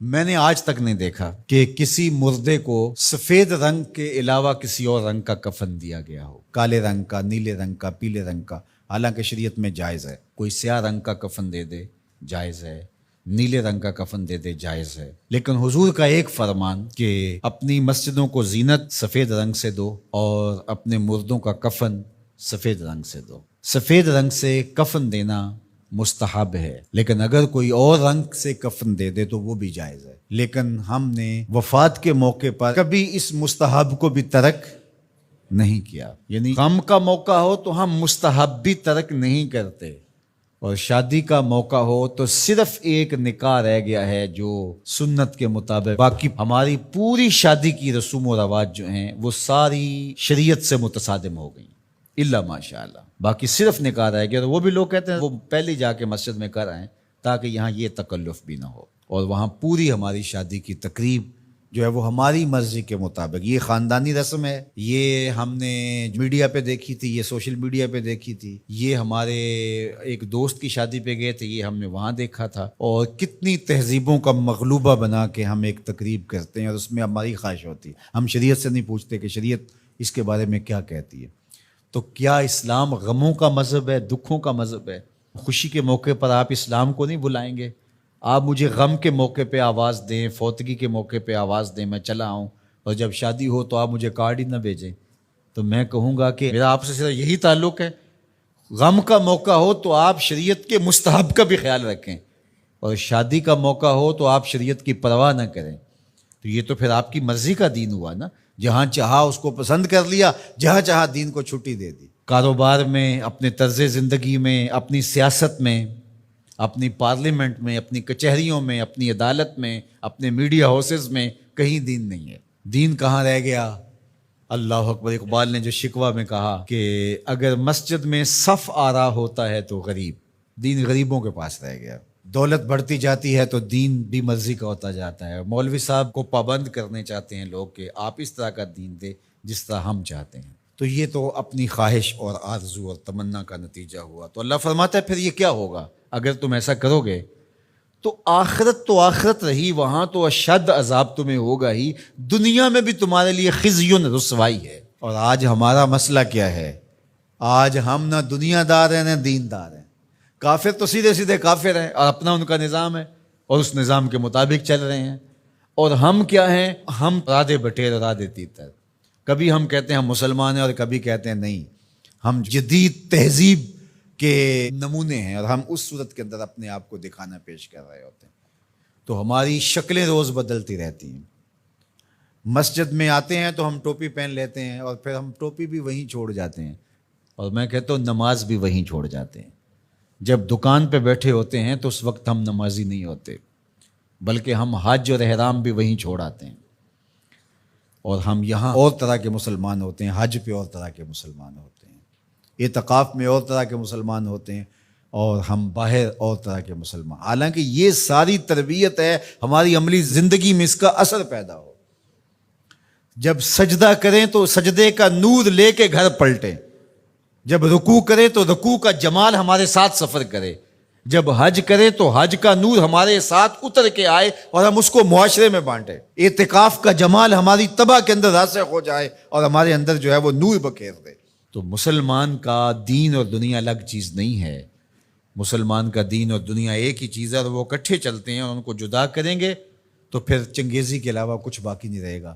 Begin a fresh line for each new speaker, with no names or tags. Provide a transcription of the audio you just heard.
میں نے آج تک نہیں دیکھا کہ کسی مردے کو سفید رنگ کے علاوہ کسی اور رنگ کا کفن دیا گیا ہو، کالے رنگ کا، نیلے رنگ کا، پیلے رنگ کا۔ حالانکہ شریعت میں جائز ہے، کوئی سیاہ رنگ کا کفن دے دے جائز ہے، نیلے رنگ کا کفن دے دے جائز ہے، لیکن حضور کا ایک فرمان کہ اپنی مسجدوں کو زینت سفید رنگ سے دو اور اپنے مردوں کا کفن سفید رنگ سے دو۔ سفید رنگ سے کفن دینا مستحب ہے، لیکن اگر کوئی اور رنگ سے کفن دے دے تو وہ بھی جائز ہے۔ لیکن ہم نے وفات کے موقع پر کبھی اس مستحب کو بھی ترک نہیں کیا، یعنی غم کا موقع ہو تو ہم مستحب بھی ترک نہیں کرتے، اور شادی کا موقع ہو تو صرف ایک نکاح رہ گیا ہے جو سنت کے مطابق، باقی ہماری پوری شادی کی رسوم و رواج جو ہیں وہ ساری شریعت سے متصادم ہو گئی، الا ماشاء اللہ۔ باقی صرف نکاح رہ گیا، تو وہ بھی لوگ کہتے ہیں وہ پہلے جا کے مسجد میں کر آئیں تاکہ یہاں یہ تکلف بھی نہ ہو، اور وہاں پوری ہماری شادی کی تقریب جو ہے وہ ہماری مرضی کے مطابق۔ یہ خاندانی رسم ہے، یہ ہم نے میڈیا پہ دیکھی تھی، یہ سوشل میڈیا پہ دیکھی تھی، یہ ہمارے ایک دوست کی شادی پہ گئے تھے، یہ ہم نے وہاں دیکھا تھا، اور کتنی تہذیبوں کا مغلوبہ بنا کے ہم ایک تقریب کرتے ہیں اور اس میں ہماری خواہش ہوتی ہے۔ ہم شریعت سے نہیں پوچھتے کہ شریعت اس کے بارے میں کیا کہتی ہے۔ تو کیا اسلام غموں کا مذہب ہے، دکھوں کا مذہب ہے؟ خوشی کے موقع پر آپ اسلام کو نہیں بلائیں گے؟ آپ مجھے غم کے موقع پہ آواز دیں، فوتگی کے موقع پہ آواز دیں، میں چلا آؤں، اور جب شادی ہو تو آپ مجھے کارڈ ہی نہ بھیجیں، تو میں کہوں گا کہ میرا آپ سے صرف یہی تعلق ہے۔ غم کا موقع ہو تو آپ شریعت کے مستحب کا بھی خیال رکھیں، اور شادی کا موقع ہو تو آپ شریعت کی پرواہ نہ کریں۔ تو یہ تو پھر آپ کی مرضی کا دین ہوا نا، جہاں چاہا اس کو پسند کر لیا، جہاں چاہا دین کو چھٹی دے دی۔ کاروبار میں، اپنے طرز زندگی میں، اپنی سیاست میں، اپنی پارلیمنٹ میں، اپنی کچہریوں میں، اپنی عدالت میں، اپنے میڈیا ہاؤسز میں کہیں دین نہیں ہے۔ دین کہاں رہ گیا؟ اللہ اکبر۔ اقبال نے جو شکوہ میں کہا کہ اگر مسجد میں صف آرا ہوتا ہے تو غریب، دین غریبوں کے پاس رہ گیا۔ دولت بڑھتی جاتی ہے تو دین بھی مرضی کا ہوتا جاتا ہے۔ مولوی صاحب کو پابند کرنے چاہتے ہیں لوگ کہ آپ اس طرح کا دین دے جس طرح ہم چاہتے ہیں، تو یہ تو اپنی خواہش اور آرزو اور تمنا کا نتیجہ ہوا۔ تو اللہ فرماتا ہے پھر یہ کیا ہوگا اگر تم ایسا کرو گے تو آخرت رہی، وہاں تو اشد عذاب تمہیں ہوگا ہی، دنیا میں بھی تمہارے لیے خزی رسوائی ہے۔ اور آج ہمارا مسئلہ کیا ہے؟ آج ہم نہ دنیا دار ہیں نہ دین دار ہیں۔ کافر تو سیدھے سیدھے کافر ہیں اور اپنا ان کا نظام ہے اور اس نظام کے مطابق چل رہے ہیں، اور ہم کیا ہیں؟ ہم رادے بٹیر رادے تیتر، کبھی ہم کہتے ہیں ہم مسلمان ہیں اور کبھی کہتے ہیں نہیں ہم جدید تہذیب کے نمونے ہیں، اور ہم اس صورت کے اندر اپنے آپ کو دکھانا پیش کر رہے ہوتے ہیں۔ تو ہماری شکلیں روز بدلتی رہتی ہیں۔ مسجد میں آتے ہیں تو ہم ٹوپی پہن لیتے ہیں، اور پھر ہم ٹوپی بھی وہیں چھوڑ جاتے ہیں، اور میں کہتا ہوں نماز بھی وہیں چھوڑ جاتے ہیں۔ جب دکان پہ بیٹھے ہوتے ہیں تو اس وقت ہم نمازی نہیں ہوتے، بلکہ ہم حج اور احرام بھی وہیں چھوڑ آتے ہیں، اور ہم یہاں اور طرح کے مسلمان ہوتے ہیں، حج پہ اور طرح کے مسلمان ہوتے ہیں، اعتکاف میں اور طرح کے مسلمان ہوتے ہیں، اور ہم باہر اور طرح کے مسلمان۔ حالانکہ یہ ساری تربیت ہے ہماری عملی زندگی میں اس کا اثر پیدا ہو۔ جب سجدہ کریں تو سجدے کا نور لے کے گھر پلٹیں، جب رکوع کرے تو رکوع کا جمال ہمارے ساتھ سفر کرے، جب حج کرے تو حج کا نور ہمارے ساتھ اتر کے آئے اور ہم اس کو معاشرے میں بانٹیں، اعتکاف کا جمال ہماری طبع کے اندر راسخ ہو جائے اور ہمارے اندر جو ہے وہ نور بکھیر دے۔ تو مسلمان کا دین اور دنیا الگ چیز نہیں ہے، مسلمان کا دین اور دنیا ایک ہی چیز ہے، اور وہ اکٹھے چلتے ہیں، اور ان کو جدا کریں گے تو پھر چنگیزی کے علاوہ کچھ باقی نہیں رہے گا۔